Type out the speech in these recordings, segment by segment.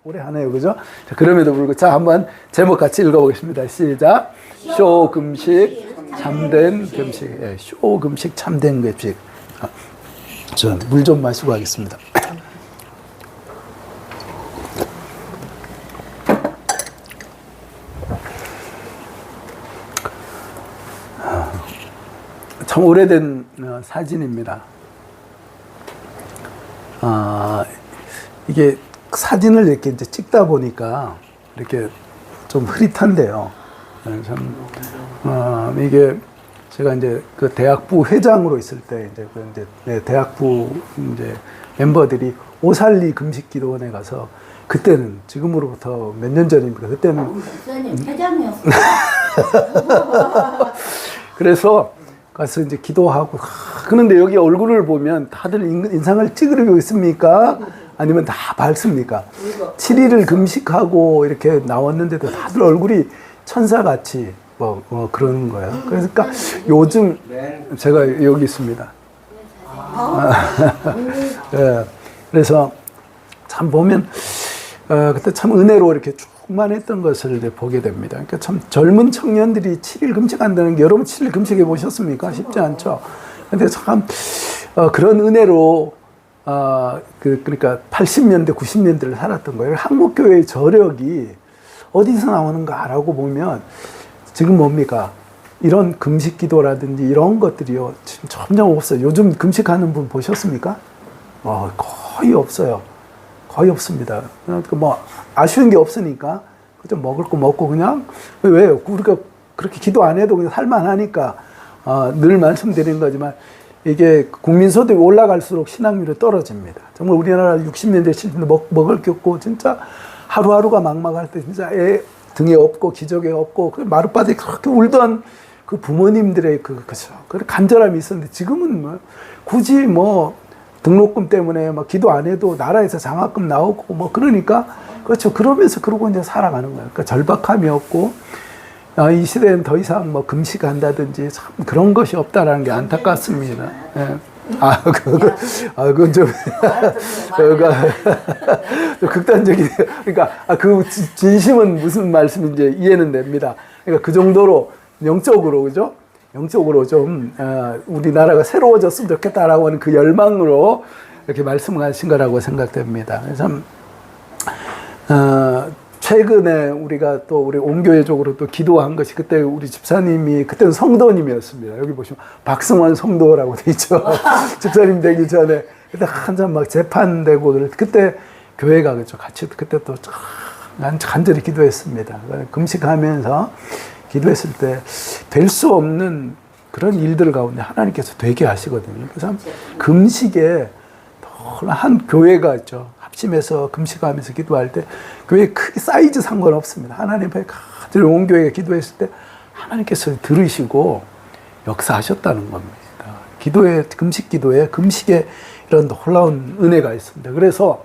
오래 하네요, 그죠? 자, 그럼에도 불구하고, 자, 한번 제목 같이 읽어보겠습니다. 시작. 쇼금식, 참된 금식. 예, 쇼금식, 참된 금식. 저 물 좀 마시고 하겠습니다. 참 오래된 사진입니다. 이게 사진을 이렇게 이제 찍다 보니까 이렇게 좀 흐릿한데요. 참, 이게 제가 이제 그 대학부 회장으로 있을 때 이제 대학부 이제 멤버들이 오살리 금식기도원에 가서 그때는 지금으로부터 몇 년 전입니까? 그때는 회장이었어요. 그래서 가서 이제 기도하고 그런데 여기 얼굴을 보면 다들 인상을 찌그리고 있습니까? 아니면 다 밝습니까? 7일을 금식하고 이렇게 나왔는데도 다들 얼굴이 천사같이 그러는 거예요. 그러니까 요즘 제가 여기 있습니다. 네, 그래서 참 보면 그때 참 은혜로 이렇게 충만했던 것을 이제 보게 됩니다. 그러니까 참 젊은 청년들이 7일 금식한다는 게 여러분 7일 금식해 보셨습니까? 쉽지 않죠. 근데 참 그런 은혜로 그러니까 80년대, 90년대를 살았던 거예요. 한국교회의 저력이 어디서 나오는가라고 보면 지금 뭡니까? 이런 금식 기도라든지 이런 것들이요. 지금 점점 없어요. 요즘 금식하는 분 보셨습니까? 거의 없어요. 거의 없습니다. 뭐 아쉬운 게 없으니까 좀 먹을 거 먹고 그냥 왜요? 우리가 그렇게 기도 안 해도 그냥 살만하니까 늘 말씀드리는 거지만 이게 국민소득이 올라갈수록 신앙률이 떨어집니다. 정말 우리나라 60년대, 70년대 먹을 게 없고 진짜 하루하루가 막막할 때 진짜 애 등에 업고 기저귀에 업고 그 마룻바닥에 그렇게 울던 그 부모님들의 그죠. 그 간절함이 있었는데 지금은 뭐 굳이 뭐 등록금 때문에 막 기도 안 해도 나라에서 장학금 나오고 뭐 그러니까 그렇죠. 그러면서 그러고 이제 살아가는 거예요. 그러니까 절박함이 없고 이 시대는 더 이상 뭐 금식한다든지 참 그런 것이 없다라는 게 안타깝습니다. 예. 그건 좀, 좀 극단적이네요. 그러니까, 그 진심은 무슨 말씀인지 이해는 됩니다. 그러니까 그 정도로 영적으로, 그죠? 영적으로 좀, 우리나라가 새로워졌으면 좋겠다라고 하는 그 열망으로 이렇게 말씀을 하신 거라고 생각됩니다. 그래서, 최근에 우리가 또 우리 온교회적으로 또 기도한 것이 그때 우리 집사님이 그때는 성도님이었습니다. 여기 보시면 박승원 성도라고 돼 있죠. 집사님 되기 전에 그때 한참 막 재판되고 그때 교회가 그죠 같이 그때 또 간절히 기도했습니다. 금식하면서 기도했을 때 될 수 없는 그런 일들 가운데 하나님께서 되게 하시거든요. 그래서 금식에 한 교회가 있죠. 합심해서 금식하면서 기도할 때 교회 크게 사이즈 상관없습니다. 하나님 앞에 가들 온 교회가 기도했을 때 하나님께서 들으시고 역사하셨다는 겁니다. 기도에 금식 기도에 금식에 이런 놀라운 은혜가 있습니다. 그래서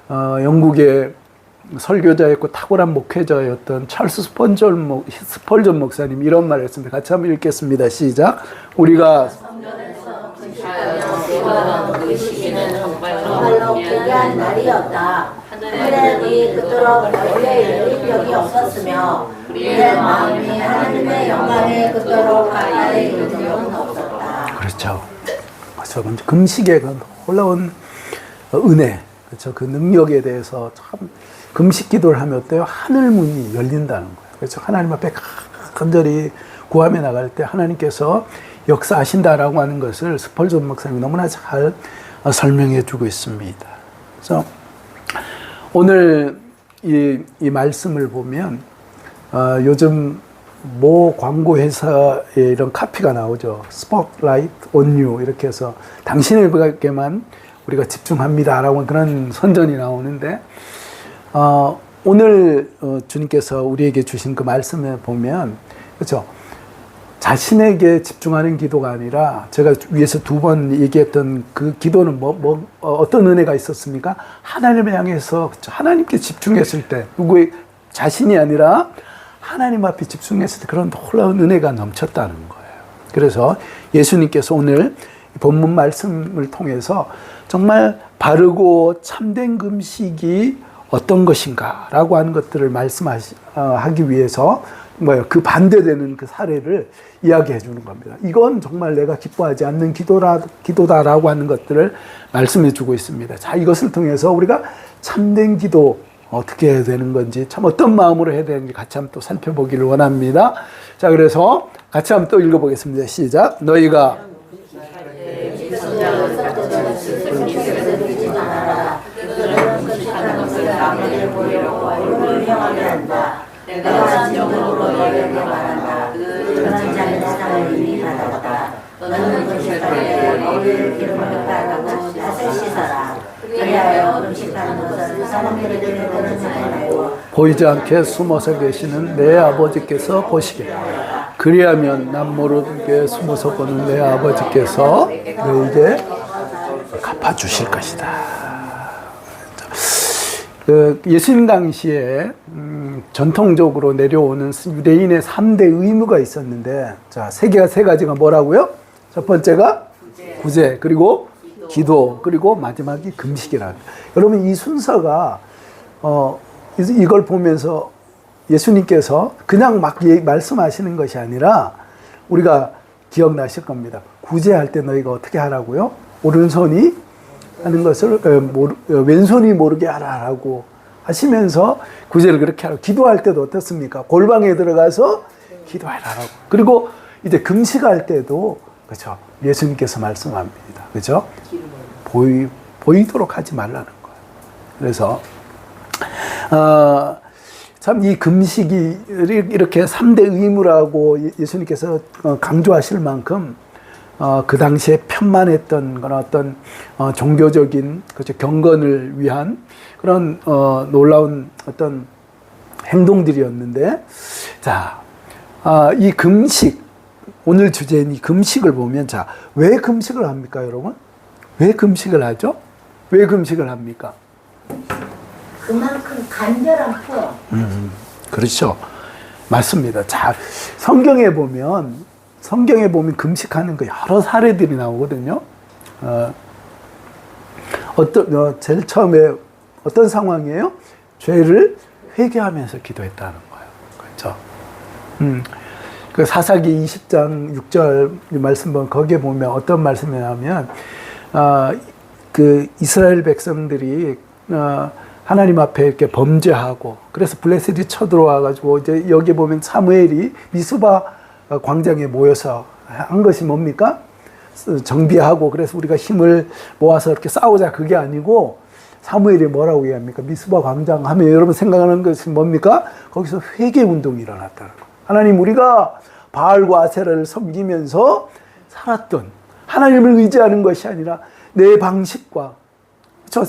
영국의 설교자였고 탁월한 목회자였던 찰스 스펄전 목사님 이런 말을 했습니다. 같이 한번 읽겠습니다. 시작. 우리가 그 시기는 정말로 귀한 날이었다. 하늘이 그토록 원래 이룰 적이 없었으며 우리의 마음이 하나님의 영광에 그토록 가까이 이룰 적은 없었다. 그렇죠. 그래서 금식의 그 놀라운 은혜, 그렇죠. 그 능력에 대해서 참 금식 기도를 하면 어때요? 하늘 문이 열린다는 거예요. 그래서 하나님 앞에 간절히 구하며 나갈 때 하나님께서 역사하신다라고 하는 것을 스펄전 목사님이 너무나 잘 설명해 주고 있습니다. 그래서 오늘 이 말씀을 보면 요즘 모 광고 회사에 이런 카피가 나오죠. 스포트라이트 온 유 이렇게 해서 당신에게만 우리가 집중합니다라고 그런 선전이 나오는데 오늘 주님께서 우리에게 주신 그 말씀에 보면 그렇죠. 자신에게 집중하는 기도가 아니라 제가 위에서 2번 얘기했던 그 기도는 어떤 은혜가 있었습니까? 하나님을 향해서 하나님께 집중했을 때 누구의 자신이 아니라 하나님 앞에 집중했을 때 그런 놀라운 은혜가 넘쳤다는 거예요. 그래서 예수님께서 오늘 본문 말씀을 통해서 정말 바르고 참된 금식이 어떤 것인가라고 하는 것들을 하기 위해서 그 반대되는 그 사례를 이야기해 주는 겁니다. 이건 정말 내가 기뻐하지 않는 기도다라고 하는 것들을 말씀해 주고 있습니다. 자, 이것을 통해서 우리가 참된 기도 어떻게 해야 되는 건지, 참 어떤 마음으로 해야 되는지 같이 한번 또 살펴보기를 원합니다. 자, 그래서 같이 한번 또 읽어보겠습니다. 시작. 너희가 내가 진정으로 너희에게 말한다. 그런 자는 세상을 이미 받았다. 너는 금식할 머리를 기름을 바르고 탓을 씻어라. 그리하여 금식하는 것은 사람들에게 보는 자이 말고 보이지 않게 숨어서 계시는 내 아버지께서 보시게. 그리하면 남 모르게 숨어서 보는 내 아버지께서 너에게 갚아주실 것이다. 예수님 당시에 전통적으로 내려오는 유대인의 3대 의무가 있었는데, 자, 세 가지가 뭐라고요? 첫 번째가 구제, 그리고 기도, 그리고 마지막이 금식이라. 여러분, 이 순서가 이걸 보면서 예수님께서 그냥 막 말씀하시는 것이 아니라 우리가 기억나실 겁니다. 구제할 때 너희가 어떻게 하라고요? 오른손이 하는 것을 왼손이 모르게 하라라고 하시면서 구제를 그렇게 하라고. 기도할 때도 어떻습니까? 골방에 들어가서 기도하라라고. 그리고 이제 금식할 때도 그렇죠. 예수님께서 말씀합니다. 그렇죠? 보이도록 하지 말라는 거예요. 그래서 참 이 금식이 이렇게 3대 의무라고 예수님께서 강조하실 만큼 그 당시에 편만했던 그런 어떤 종교적인 그렇죠, 경건을 위한 그런 놀라운 어떤 행동들이었는데, 자, 이 금식, 오늘 주제인 이 금식을 보면, 자, 왜 금식을 합니까, 여러분? 왜 금식을 하죠? 왜 금식을 합니까? 그만큼 간절한 푸어. 그렇죠. 맞습니다. 자, 성경에 보면 금식하는 그 여러 사례들이 나오거든요. 제일 처음에 어떤 상황이에요? 죄를 회개하면서 기도했다는 거예요. 그렇죠. 그 사사기 20장 6절 말씀 보면, 거기에 보면 어떤 말씀이냐면, 그 이스라엘 백성들이 하나님 앞에 이렇게 범죄하고, 그래서 블레셋이 쳐들어와가지고, 이제 여기 보면 사무엘이 미스바 광장에 모여서 한 것이 뭡니까? 정비하고, 그래서 우리가 힘을 모아서 이렇게 싸우자, 그게 아니고, 사무엘이 뭐라고 얘기합니까? 미스바 광장 하면 여러분 생각하는 것이 뭡니까? 거기서 회개 운동이 일어났다는 거예요. 하나님, 우리가 바알과 아세라를 섬기면서 살았던, 하나님을 의지하는 것이 아니라 내 방식과 저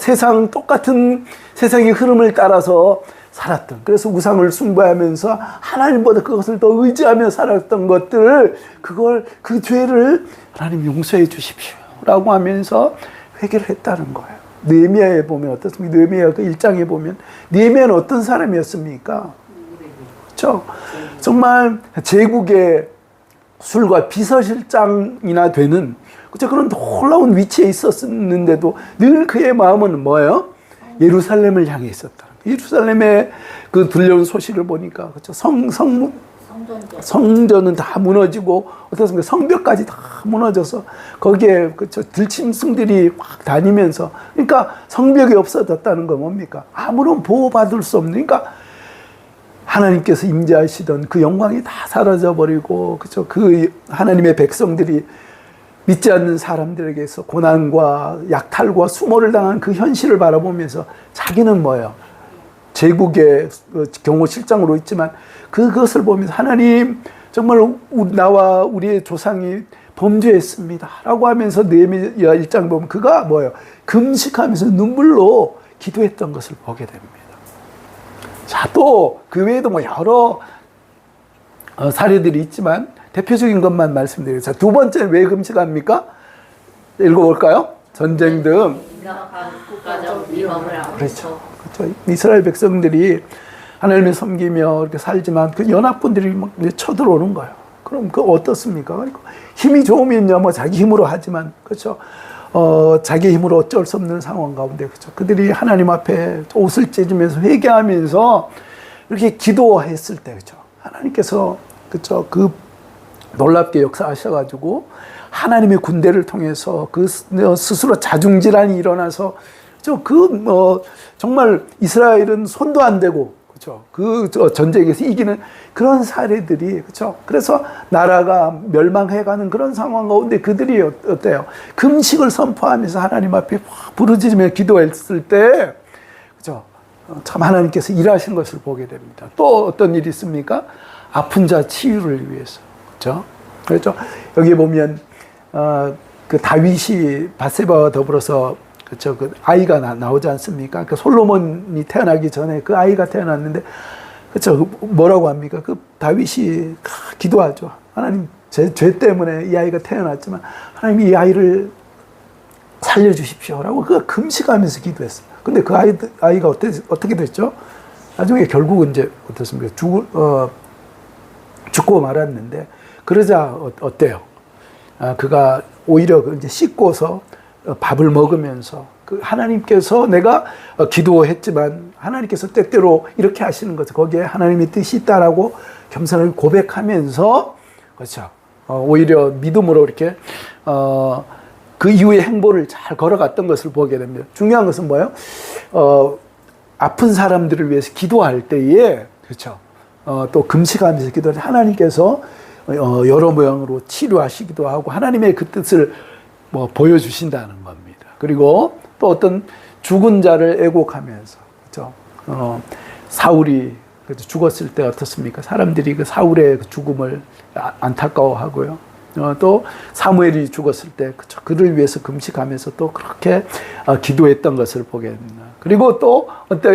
똑같은 세상의 흐름을 따라서 살았던, 그래서 우상을 숭배하면서 하나님보다 그것을 더 의지하며 살았던 것들을, 그 죄를 하나님 용서해 주십시오 라고 하면서 회개를 했다는 거예요. 느헤미야에 보면 어떻습니까? 느헤미야 그 1장에 보면 느헤미야는 어떤 사람이었습니까? 그렇죠? 정말 제국의 술과 비서실장이나 되는, 그렇죠? 그런 놀라운 위치에 있었는데도 늘 그의 마음은 뭐예요? 예루살렘을 향해 있었다. 예루살렘에 그 들려온 소식을 보니까, 그렇죠? 성전은 다 무너지고, 어떻습니까? 성벽까지 다 무너져서 거기에, 그렇죠? 들짐승들이 막 다니면서, 그러니까 성벽이 없어졌다는 건 뭡니까? 아무런 보호받을 수 없는, 그러니까 하나님께서 임재하시던 그 영광이 다 사라져버리고, 그렇죠? 그 하나님의 백성들이 믿지 않는 사람들에게서 고난과 약탈과 수모를 당한 그 현실을 바라보면서 자기는 뭐예요? 제국의 경호실장으로 있지만 그것을 보면서 하나님, 정말 나와 우리의 조상이 범죄했습니다 라고 하면서 느헤미야 1장 보면 그가 뭐예요? 금식하면서 눈물로 기도했던 것을 보게 됩니다. 자, 또 그 외에도 뭐 여러 사례들이 있지만 대표적인 것만 말씀드려요. 자, 두 번째 왜 금식합니까? 읽어볼까요? 전쟁 등. 그렇죠. 그렇죠. 이스라엘 백성들이 하나님을 섬기며 이렇게 살지만 그 연합군들이 막 쳐들어오는 거예요. 그럼 그 어떻습니까? 힘이 좋으면요, 뭐 자기 힘으로 하지만, 그렇죠. 자기 힘으로 어쩔 수 없는 상황 가운데, 그죠? 그들이 하나님 앞에 옷을 찢으면서 회개하면서 이렇게 기도했을 때, 그죠? 하나님께서, 그죠? 그 놀랍게 역사하셔가지고 하나님의 군대를 통해서 그 스스로 자중질환이 일어나서, 그죠? 정말 이스라엘은 손도 안 대고, 그죠? 전쟁에서 이기는 그런 사례들이, 그죠? 그래서 나라가 멸망해가는 그런 상황 가운데 그들이 어때요? 금식을 선포하면서 하나님 앞에 부르짖으며 기도했을 때, 그죠? 참 하나님께서 일하신 것을 보게 됩니다. 또 어떤 일이 있습니까? 아픈 자 치유를 위해서, 그죠? 그렇죠? 여기 보면, 그 다윗이 바세바와 더불어서 그렇죠. 그 아이가 나오지 않습니까? 그 솔로몬이 태어나기 전에 그 아이가 태어났는데, 그렇죠. 뭐라고 합니까? 그 다윗이 기도하죠. 하나님, 제 죄 때문에 이 아이가 태어났지만 하나님 이 아이를 살려주십시오라고 그가 금식하면서 기도했어요. 근데 그 아이가 어떻게 됐죠? 나중에 결국은 이제 어떻습니까? 죽고 말았는데, 그러자 어때요? 그가 오히려 이제 씻고서 밥을 먹으면서 그 하나님께서 내가 기도했지만 하나님께서 때때로 이렇게 하시는 거죠. 거기에 하나님의 뜻이 있다라고 겸손하게 고백하면서, 그렇죠. 오히려 믿음으로 이렇게 그 이후의 행보를 잘 걸어갔던 것을 보게 됩니다. 중요한 것은 뭐예요? 아픈 사람들을 위해서 기도할 때에, 그렇죠. 또 금식하면서 기도할 때 하나님께서 여러 모양으로 치료하시기도 하고 하나님의 그 뜻을 보여주신다는 겁니다. 그리고 또 어떤 죽은 자를 애곡하면서, 그죠? 사울이 죽었을 때 어떻습니까? 사람들이 그 사울의 죽음을 안타까워하고요. 또 사무엘이 죽었을 때, 그죠? 그를 위해서 금식하면서 또 그렇게 기도했던 것을 보게 됩니다. 그리고 또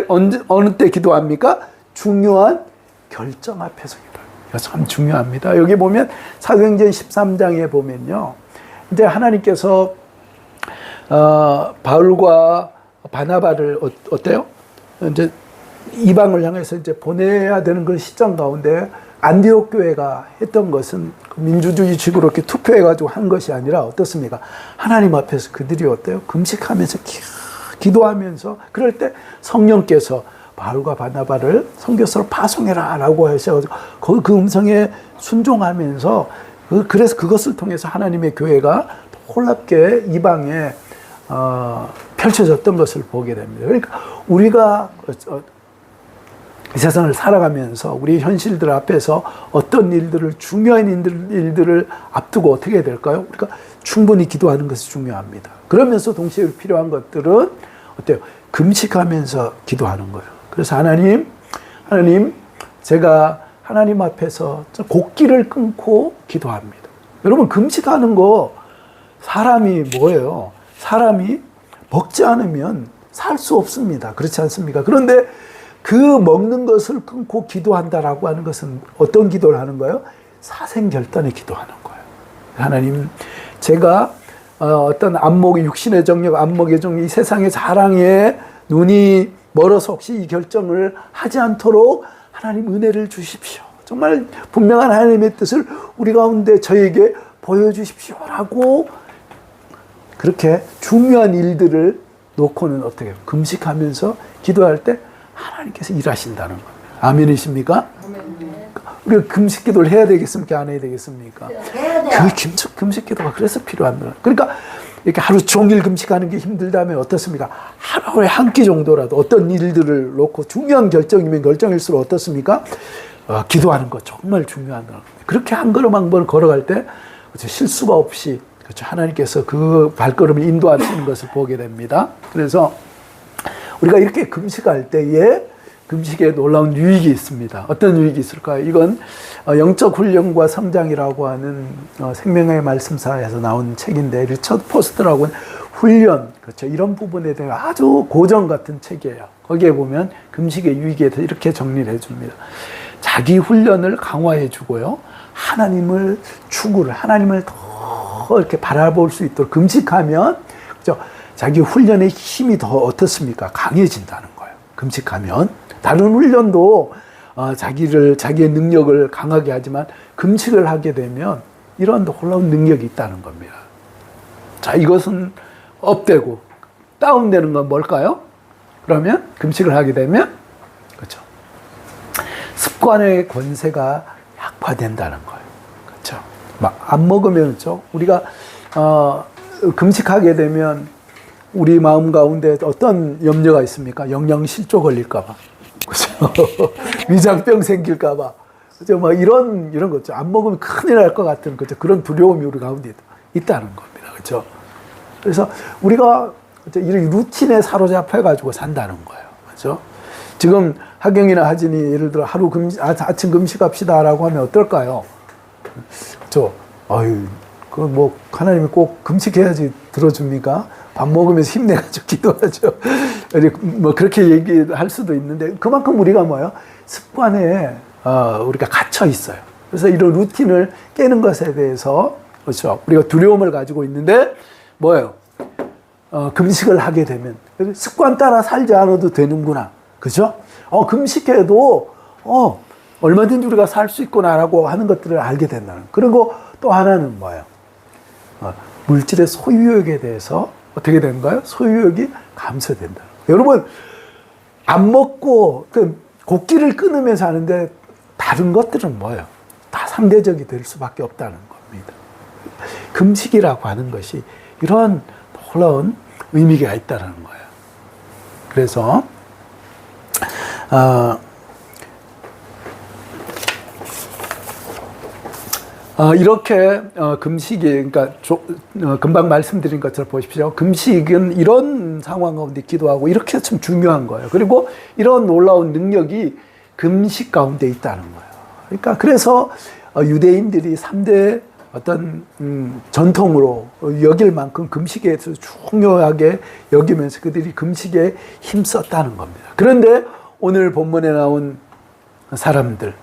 어느 때 기도합니까? 중요한 결정 앞에서 기도합니다. 참 중요합니다. 여기 보면 사도행전 13장에 보면요. 이제 하나님께서 바울과 바나바를 어때요? 이제 이방을 향해서 이제 보내야 되는 그런 시점 가운데 안디옥 교회가 했던 것은 민주주의식으로 이렇게 투표해가지고 한 것이 아니라 어떻습니까? 하나님 앞에서 그들이 어때요? 금식하면서 기도하면서 그럴 때 성령께서 바울과 바나바를 선교사로 파송해라라고 하셔가지고 그 음성에 순종하면서 그래서 그것을 통해서 하나님의 교회가 놀랍게 이방에 펼쳐졌던 것을 보게 됩니다. 그러니까 우리가 이 세상을 살아가면서 우리 현실들 앞에서 어떤 일들을 중요한 일들을 앞두고 어떻게 해야 될까요? 우리가 충분히 기도하는 것이 중요합니다. 그러면서 동시에 필요한 것들은 어때요? 금식하면서 기도하는 거예요. 그래서 하나님 제가 하나님 앞에서 곡기를 끊고 기도합니다. 여러분 금식하는 거 사람이 뭐예요? 사람이 먹지 않으면 살 수 없습니다. 그렇지 않습니까? 그런데 그 먹는 것을 끊고 기도한다라고 하는 것은 어떤 기도를 하는 거예요? 사생결단의 기도하는 거예요. 하나님, 제가 어떤 안목의 육신의 정력, 안목의 정력, 이 세상의 자랑에 눈이 멀어서 혹시 이 결정을 하지 않도록 하나님 은혜를 주십시오. 정말 분명한 하나님의 뜻을 우리 가운데 저에게 보여주십시오라고 그렇게 중요한 일들을 놓고는 어떻게 해요? 금식하면서 기도할 때 하나님께서 일하신다는 겁니다. 아멘이십니까? 우리가 금식 기도를 해야 되겠습니까? 안 해야 되겠습니까? 해야 돼요. 그 금식 기도가 그래서 필요합니다. 그러니까 이렇게 하루 종일 금식하는 게 힘들다면 어떻습니까? 하루에 한 끼 정도라도 어떤 일들을 놓고 중요한 결정이면 결정일수록 어떻습니까? 기도하는 거 정말 중요한 거예요. 그렇게 한 걸음 한 번 걸어갈 때 그렇죠? 실수가 없이 그렇죠? 하나님께서 그 발걸음을 인도하시는 것을 보게 됩니다. 그래서 우리가 이렇게 금식할 때에 금식에 놀라운 유익이 있습니다. 어떤 유익이 있을까요? 이건 영적 훈련과 성장이라고 하는 생명의 말씀사에서 나온 책인데 리처드 포스터라고 하는 훈련, 그렇죠. 이런 부분에 대해 아주 고전 같은 책이에요. 거기에 보면 금식의 유익에 대해서 이렇게 정리를 해줍니다. 자기 훈련을 강화해 주고요. 하나님을 추구를, 하나님을 더 이렇게 바라볼 수 있도록 금식하면, 그렇죠. 자기 훈련의 힘이 더 어떻습니까? 강해진다는 거예요. 금식하면. 다른 훈련도 자기의 능력을 강하게 하지만 금식을 하게 되면 이런 놀라운 능력이 있다는 겁니다. 자, 이것은 업되고 다운되는 건 뭘까요? 그러면 금식을 하게 되면 그렇죠. 습관의 권세가 약화된다는 거예요. 그렇죠. 막 안 먹으면 그렇죠. 우리가 금식하게 되면 우리 마음 가운데 어떤 염려가 있습니까? 영양실조 걸릴까 봐. 그렇죠. 위장병 생길까 봐. 그렇죠. 막 이런 거죠. 안 먹으면 큰일 날 것 같은 그렇죠. 그런 두려움이 우리 가운데 있다는 겁니다. 그렇죠. 그래서 우리가 이런 루틴에 사로잡혀 가지고 산다는 거예요. 그렇죠? 지금 하경이나 하진이 예를 들어 하루 아침 금식합시다라고 하면 어떨까요? 그렇죠? 아유, 그 뭐 하나님이 꼭 금식해야지 들어줍니까? 밥 먹으면서 힘내가지고 기도하죠. 뭐 그렇게 얘기할 수도 있는데 그만큼 우리가 뭐예요? 습관에 우리가 갇혀 있어요. 그래서 이런 루틴을 깨는 것에 대해서 그렇죠? 우리가 두려움을 가지고 있는데 뭐예요? 금식을 하게 되면 습관 따라 살지 않아도 되는구나. 그죠? 금식해도 얼마든지 우리가 살 수 있구나라고 하는 것들을 알게 된다는. 그리고 또 하나는 뭐예요? 물질의 소유욕에 대해서 어떻게 되는가요? 소유욕이 감소된다. 여러분 안 먹고 곡기를 끊으면서 하는데 다른 것들은 뭐예요? 다 상대적이 될 수밖에 없다는 겁니다. 금식이라고 하는 것이 이런 놀라운 의미가 있다는 거예요. 그래서 이렇게 금식이 그러니까 금방 말씀드린 것처럼 보십시오. 금식은 이런 상황 가운데 기도하고 이렇게 참 중요한 거예요. 그리고 이런 놀라운 능력이 금식 가운데 있다는 거예요. 그러니까 그래서 유대인들이 3대 어떤 전통으로 여길 만큼 금식에 대해서 중요하게 여기면서 그들이 금식에 힘썼다는 겁니다. 그런데 오늘 본문에 나온 사람들의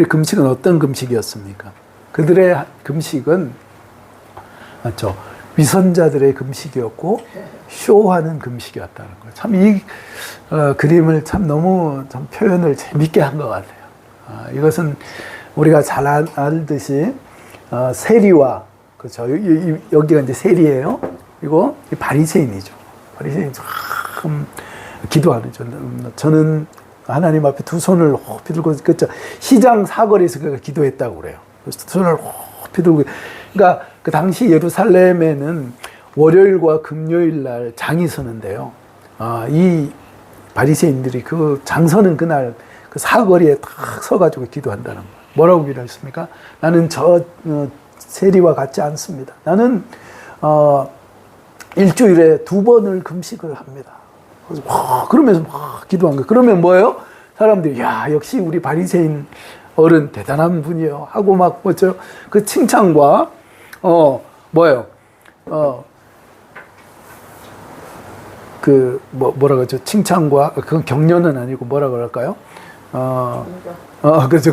금식은 어떤 금식이었습니까? 그들의 금식은 맞죠? 위선자들의 금식이었고 쇼하는 금식이었다는 거예요. 참 이 그림을 참 너무 참 표현을 재밌게 한 것 같아요. 이것은 우리가 잘 알듯이 세리와 그렇죠. 여기가 이제 세리예요. 그리고 바리새인이죠. 바리새인 참 기도하는 저는 하나님 앞에 두 손을 높이 들고 그렇죠. 시장 사거리에서 그가 기도했다고 그래요. 그래서 두 손을 높이 들고 그러니까 그 당시 예루살렘에는 월요일과 금요일 날 장이 서는데요. 이 바리새인들이 그 장서는 그날 그 사거리에 딱 서가지고 기도한다는 거예요. 뭐라고 기도했습니까? 나는 저 세리와 같지 않습니다. 나는 일주일에 2번을 금식을 합니다. 그러면서 막 기도한 거예요. 그러면 뭐예요? 사람들이 야 역시 우리 바리새인 어른 대단한 분이요 하고 막 뭐죠? 그 칭찬과 뭐예요? 그 뭐라 그러죠? 칭찬과 그건 격려는 아니고 뭐라 그럴까요? 그렇죠.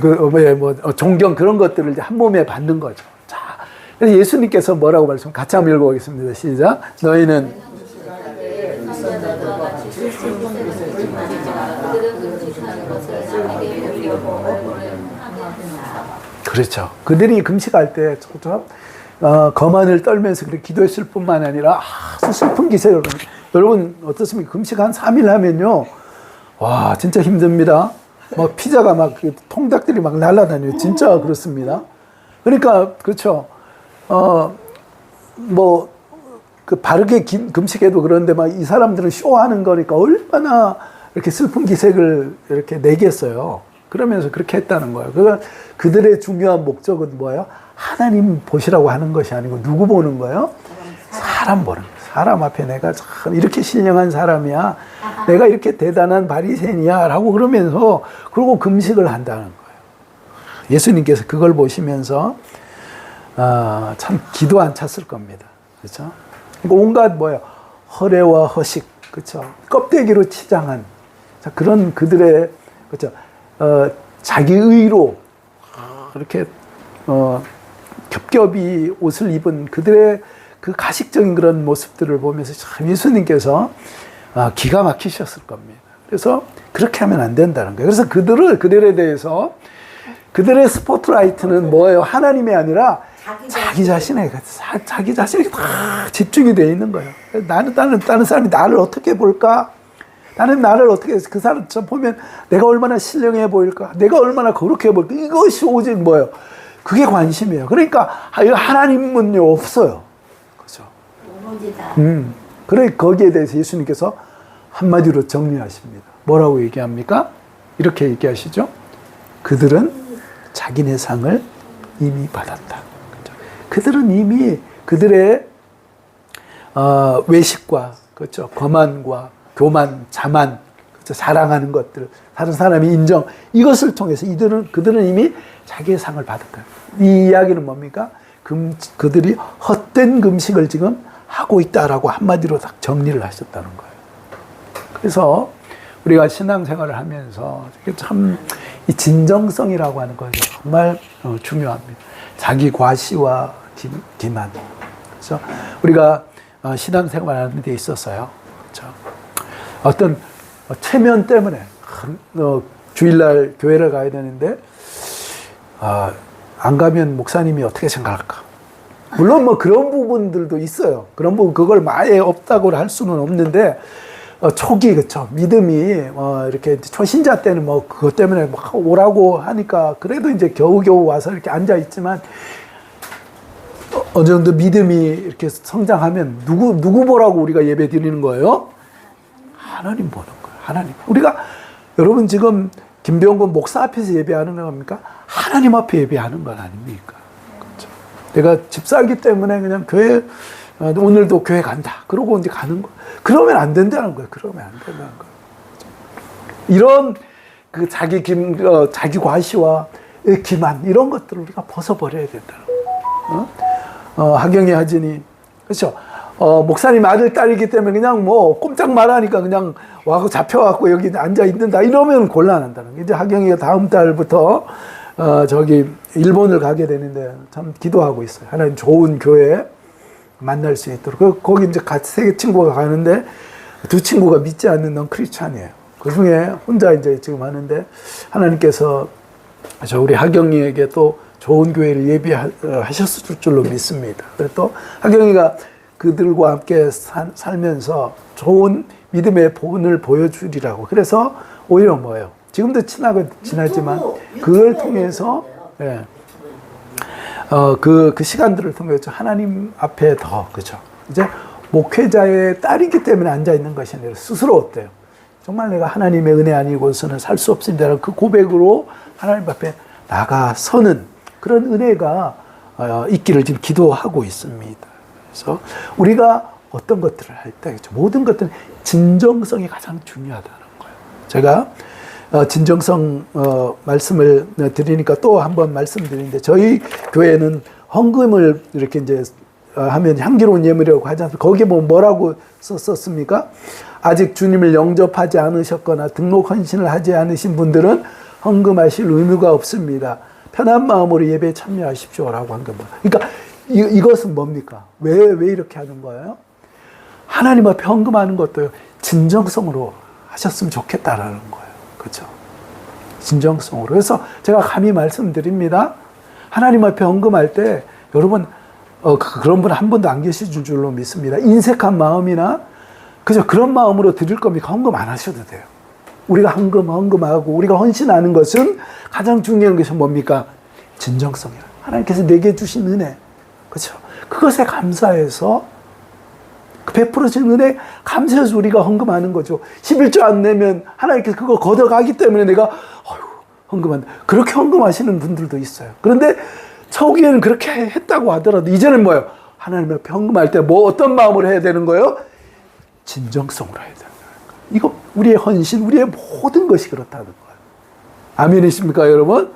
존경 그런 것들을 이제 한 몸에 받는 거죠. 자, 그래서 예수님께서 뭐라고 말씀? 같이 한번 읽어보겠습니다. 시작. 너희는 그렇죠. 그들이 금식할 때 거만을 떨면서 그렇게 기도했을 뿐만 아니라 아주 슬픈 기세요. 여러분 어떻습니까? 금식 한 3일 하면요. 와 진짜 힘듭니다. 막 피자가 막 통닭들이 막 날아다녀요. 진짜 그렇습니다. 그러니까 그렇죠. 그 바르게 금식해도 그런데 막 이 사람들은 쇼하는 거니까 얼마나 이렇게 슬픈 기색을 이렇게 내겠어요. 그러면서 그렇게 했다는 거예요. 그들의 중요한 목적은 뭐예요? 하나님 보시라고 하는 것이 아니고 누구 보는 거예요? 사람 보는 거예요. 사람 앞에 내가 참 이렇게 신령한 사람이야. 내가 이렇게 대단한 바리새인이야. 라고 그러면서 그리고 금식을 한다는 거예요. 예수님께서 그걸 보시면서 참 기도 안 찼을 겁니다. 그렇죠? 온갖 뭐예요? 허례와 허식, 그렇죠? 껍데기로 치장한 그런 그들의 그렇죠? 자기 의로 이렇게 겹겹이 옷을 입은 그들의 그 가식적인 그런 모습들을 보면서 참 예수님께서 기가 막히셨을 겁니다. 그래서 그렇게 하면 안 된다는 거예요. 그래서 그들에 대해서 그들의 스포트라이트는 뭐예요? 하나님이 아니라 자기 자신에 다 집중이 되어 있는 거예요. 다른 사람이 나를 어떻게 볼까? 나는 나를 어떻게, 그 사람 보면 내가 얼마나 신령해 보일까? 내가 얼마나 거룩해 보일까? 이것이 오직 뭐예요? 그게 관심이에요. 그러니까 하나님은요, 없어요. 그죠? 오로지다. 그래, 거기에 대해서 예수님께서 한마디로 정리하십니다. 뭐라고 얘기합니까? 이렇게 얘기하시죠. 그들은 자기네 상을 이미 받았다. 그죠? 그들은 이미 그들의 외식과, 그렇죠? 거만과 교만, 자만, 그렇죠? 자랑하는 것들, 다른 사람이 인정, 이것을 통해서 그들은 이미 자기의 상을 받았다. 이 이야기는 뭡니까? 그들이 헛된 금식을 지금 하고 있다라고 한마디로 딱 정리를 하셨다는 거예요. 그래서 우리가 신앙생활을 하면서 참 이 진정성이라고 하는 것이 정말 중요합니다. 자기 과시와 기만. 그래서 우리가 신앙생활하는 데 있었어요. 그렇죠? 어떤 체면 때문에 주일날 교회를 가야 되는데 안 가면 목사님이 어떻게 생각할까? 물론 뭐 그런 부분들도 있어요. 그런 부분, 그걸 아예 없다고 할 수는 없는데 초기, 그쵸, 믿음이 이렇게 초신자 때는 뭐 그것 때문에 막 오라고 하니까 그래도 이제 겨우겨우 와서 이렇게 앉아 있지만 어느 정도 믿음이 이렇게 성장하면 누구 보라고 우리가 예배 드리는 거예요? 하나님 보는 거예요. 하나님. 우리가 여러분 지금 김병곤 목사 앞에서 예배하는 겁니까? 하나님 앞에 예배하는 건 아닙니까? 그렇죠? 내가 집사이기 때문에 그냥 교회 오늘도 교회 간다. 그러고 이제 가는 거. 그러면 안 된다는 거예요. 그러면 안 된다는 거예요. 이런 그 자기 과시와 기만 이런 것들을 우리가 벗어버려야 된다는 거예요. 하경이 하진이 그렇죠. 목사님 아들 딸이기 때문에 그냥 뭐 꼼짝 말하니까 그냥 와서 잡혀갖고 여기 앉아 있는다 이러면 곤란한다는 거예요. 이제 하경이가 다음 달부터 저기 일본을 가게 되는데 참 기도하고 있어요. 하나님 좋은 교회 만날 수 있도록. 거기 이제 같이 세 친구가 가는데 두 친구가 믿지 않는 넌 크리스찬이에요. 그 중에 혼자 이제 지금 하는데 하나님께서 우리 하경이에게 또 좋은 교회를 예비하셨을 줄로 믿습니다. 그래서 또 하경이가 그들과 함께 살면서 좋은 믿음의 본을 보여주리라고. 그래서 오히려 뭐예요? 지금도 친하지만 그걸 통해서 예. 그 시간들을 통해서 하나님 앞에 더, 그죠? 이제 목회자의 딸이기 때문에 앉아있는 것이 아니라 스스로 어때요? 정말 내가 하나님의 은혜 아니고서는 살 수 없습니다라는 그 고백으로 하나님 앞에 나가서는 그런 은혜가 있기를 지금 기도하고 있습니다. 그래서 우리가 어떤 것들을 할 때, 모든 것들은 진정성이 가장 중요하다는 거예요. 제가 진정성 말씀을 드리니까 또 한번 말씀드리는데 저희 교회는 헌금을 이렇게 이제 하면 향기로운 예물이라고 하지 않습니까? 거기에 뭐라고 썼습니까? 아직 주님을 영접하지 않으셨거나 등록 헌신을 하지 않으신 분들은 헌금하실 의무가 없습니다. 편한 마음으로 예배에 참여하십시오라고 한 겁니다. 그러니까 이것은 뭡니까? 왜 이렇게 하는 거예요? 하나님 앞에 헌금하는 것도 진정성으로 하셨으면 좋겠다라는 거예요. 그렇죠? 진정성으로. 그래서 제가 감히 말씀드립니다. 하나님 앞에 헌금할 때 여러분 그런 분 한 분도 안 계실 줄로 믿습니다. 인색한 마음이나 그죠? 그런 마음으로 드릴 겁니까? 헌금 안 하셔도 돼요. 우리가 헌금하고 우리가 헌신하는 것은 가장 중요한 것이 뭡니까? 진정성이에요. 하나님께서 내게 주신 은혜. 그렇죠? 그것에 감사해서 그 베풀어진 은혜 감사해서 우리가 헌금하는 거죠. 11조 안 내면 하나님께서 그거 걷어가기 때문에 내가 헌금한다. 그렇게 헌금하시는 분들도 있어요. 그런데 초기에는 그렇게 했다고 하더라도 이제는 뭐예요? 하나님 앞에 헌금할 때 뭐 어떤 마음으로 해야 되는 거예요? 진정성으로 해야 되는 거예요. 이거 우리의 헌신, 우리의 모든 것이 그렇다는 거예요. 아멘이십니까 여러분?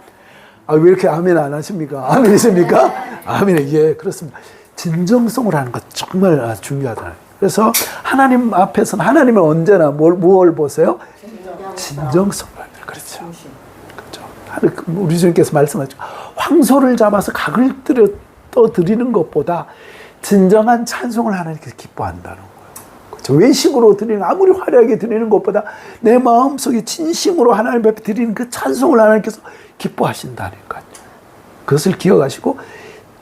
왜 이렇게 아멘 안 하십니까? 아멘이십니까? 아멘. 예, 그렇습니다. 진정성으로 하는 것 정말 중요하다. 그래서 하나님 앞에서는 하나님은 언제나 뭘 보세요? 진정성을 합니다. 그렇죠. 그렇죠. 우리 주님께서 말씀하셨죠. 황소를 잡아서 각을 드리는 것보다 진정한 찬송을 하나님께서 기뻐한다는 거예요. 그렇죠. 외식으로 드리는, 아무리 화려하게 드리는 것보다 내 마음속에 진심으로 하나님 앞에 드리는 그 찬송을 하나님께서 기뻐하신다니까요. 그것을 기억하시고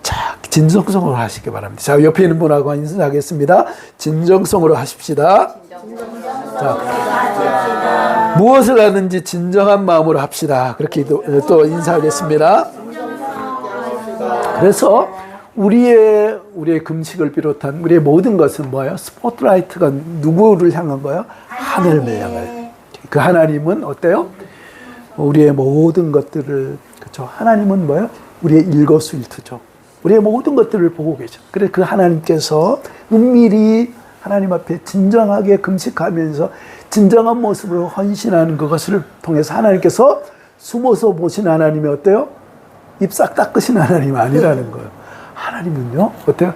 자, 진정성으로 하시기 바랍니다. 자, 옆에 있는 분하고 인사하겠습니다. 진정성으로 하십시다. 자, 무엇을 하든지 진정한 마음으로 합시다. 그렇게 또 인사하겠습니다. 그래서 우리의 금식을 비롯한 우리의 모든 것은 뭐예요? 스포트라이트가 누구를 향한 거예요? 하늘을 향한. 그 하나님은 어때요? 우리의 모든 것들을, 그렇죠? 하나님은 뭐예요? 우리의 일거수일투죠. 우리의 모든 것들을 보고 계셔. 그래서 그 하나님께서 은밀히 하나님 앞에 진정하게 금식하면서 진정한 모습으로 헌신하는 그것을 통해서 하나님께서 숨어서 보신 하나님이 어때요? 입 싹 닦으신 하나님이 아니라는 거예요. 하나님은요, 어때요?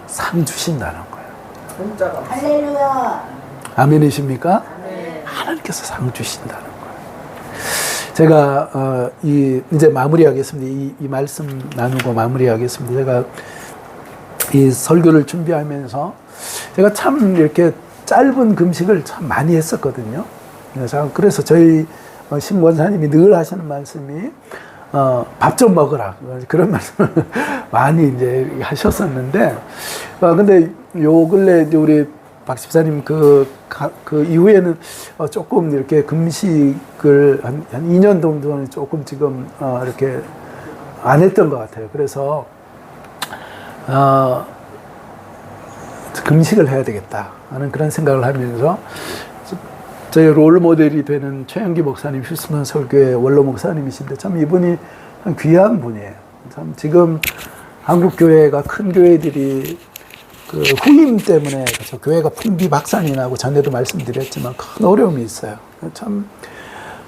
상 주신다는 거예요. 할렐루야. 아멘이십니까? 네. 하나님께서 상 주신다는 거예요. 제가 이제 마무리하겠습니다. 이 말씀 나누고 마무리하겠습니다. 제가 이 설교를 준비하면서 제가 참 이렇게 짧은 금식을 참 많이 했었거든요. 그래서 저희 신권사님이 늘 하시는 말씀이 밥 좀 먹으라, 그런 말씀을 많이 이제 하셨었는데, 근데 요 근래 이제 우리 박 집사님 그 이후에는 조금 이렇게 금식을 한 2년 정도는 조금 지금 이렇게 안 했던 것 같아요. 그래서 금식을 해야 되겠다 하는 그런 생각을 하면서 저희 롤 모델이 되는 최영기 목사님, 휴스턴 설교회 원로 목사님이신데 참 이분이 참 귀한 분이에요. 참 지금 한국 교회가 큰 교회들이 그 후임 때문에 그렇죠. 교회가 풍비박산이 나고 전에도 말씀드렸지만 큰 어려움이 있어요. 참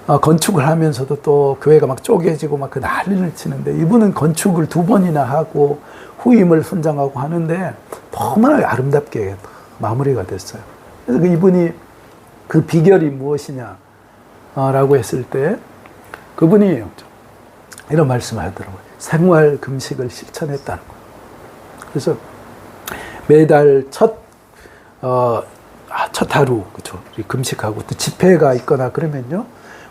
건축을 하면서도 또 교회가 막 쪼개지고 막 그 난리를 치는데 이분은 건축을 2번이나 하고 후임을 선정하고 하는데 너무나 아름답게 마무리가 됐어요. 그래서 이분이 그 비결이 무엇이냐 라고 했을 때 그분이 이런 말씀을 하더라고요. 생활 금식을 실천했다는 거예요. 그래서 매달 첫 하루, 그쵸. 금식하고 또 집회가 있거나 그러면요.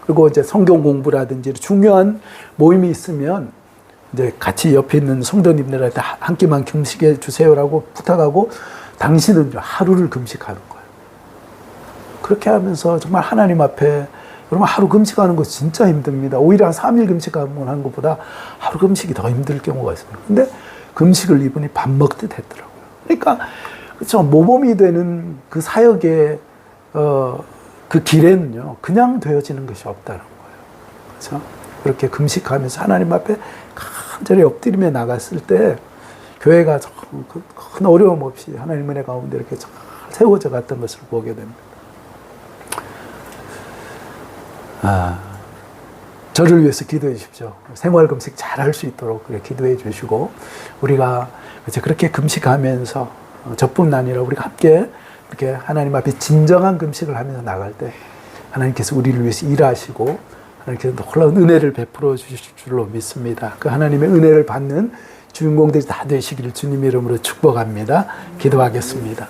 그리고 이제 성경 공부라든지 중요한 모임이 있으면 이제 같이 옆에 있는 성도님들한테 한 끼만 금식해 주세요라고 부탁하고 당신은 하루를 금식하는 거예요. 그렇게 하면서 정말 하나님 앞에 여러분 하루 금식하는 거 진짜 힘듭니다. 오히려 한 3일 금식하는 것보다 하루 금식이 더 힘들 경우가 있습니다. 근데 금식을 이분이 밥 먹듯 했더라고요. 그러니까 그렇죠. 모범이 되는 그 사역의 그 길에는요 그냥 되어지는 것이 없다는 거예요. 그렇죠. 그렇게 금식하면서 하나님 앞에 간절히 엎드리며 나갔을 때 교회가 큰 어려움 없이 하나님 은혜 가운데 이렇게 잘 세워져 갔던 것을 보게 됩니다. 저를 위해서 기도해 주십시오. 생활 금식 잘 할 수 있도록 그렇게 기도해 주시고 우리가 그렇게 금식하면서 저뿐 아니라 우리가 함께 이렇게 하나님 앞에 진정한 금식을 하면서 나갈 때 하나님께서 우리를 위해서 일하시고 하나님께서 놀라운 은혜를 베풀어 주실 줄로 믿습니다. 그 하나님의 은혜를 받는 주인공들이 다 되시기를 주님 이름으로 축복합니다. 기도하겠습니다.